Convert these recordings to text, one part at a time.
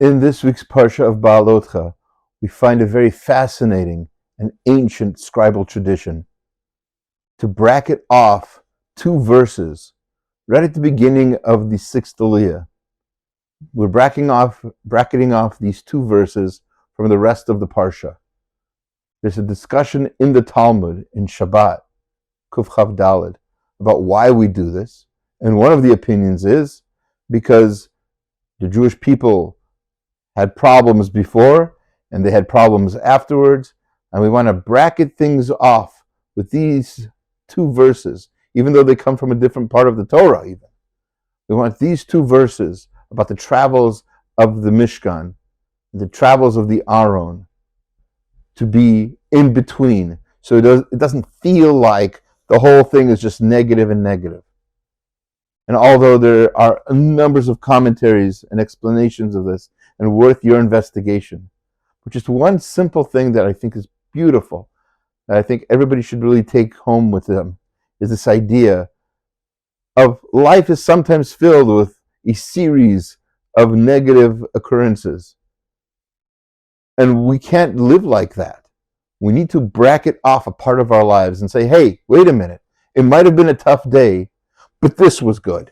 In this week's Parsha of Beha'alot'cha, we find a very fascinating and ancient scribal tradition to bracket off two verses right at the beginning of the sixth Aliyah. We're bracketing off these two verses from the rest of the Parsha. There's a discussion in the Talmud in Shabbat, Kuf Chav Daled, about why we do this. And one of the opinions is because the Jewish people had problems before and they had problems afterwards, and we want to bracket things off with these two verses, even though they come from a different part of the Torah even. We want these two verses about the travels of the Mishkan, the travels of the Aron, to be in between, so it doesn't feel like the whole thing is just negative and negative. And although there are numbers of commentaries and explanations of this and worth your investigation, but just one simple thing that I think is beautiful, that I think everybody should really take home with them, is this idea of life is sometimes filled with a series of negative occurrences. And we can't live like that. We need to bracket off a part of our lives and say, hey, wait a minute. It might have been a tough day, but this was good.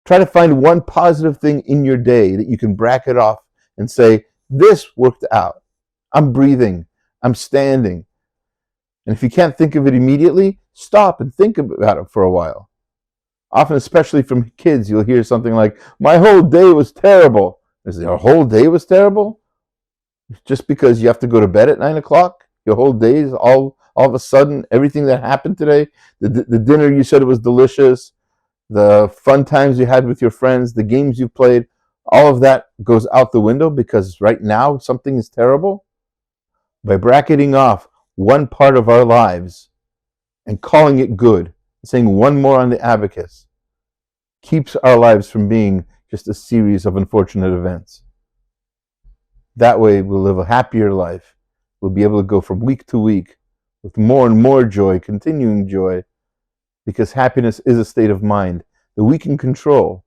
Try to find one positive thing in your day that you can bracket off and say, this worked out. I'm breathing. I'm standing. And if you can't think of it immediately, stop and think about it for a while. Often, especially from kids, you'll hear something like, my whole day was terrible. Is it, your whole day was terrible? Just because you have to go to bed at 9 o'clock? Your whole day is all of a sudden, everything that happened today, the dinner you said it was delicious, the fun times you had with your friends, the games you played, all of that goes out the window because right now something is terrible? By bracketing off one part of our lives and calling it good, saying one more on the abacus, keeps our lives from being just a series of unfortunate events. That way we'll live a happier life. We'll be able to go from week to week with more and more joy, continuing joy, because happiness is a state of mind that we can control.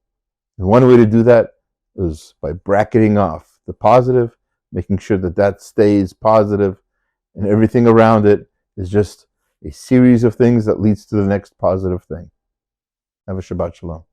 And one way to do that is by bracketing off the positive, making sure that that stays positive, and everything around it is just a series of things that leads to the next positive thing. Have a Shabbat Shalom.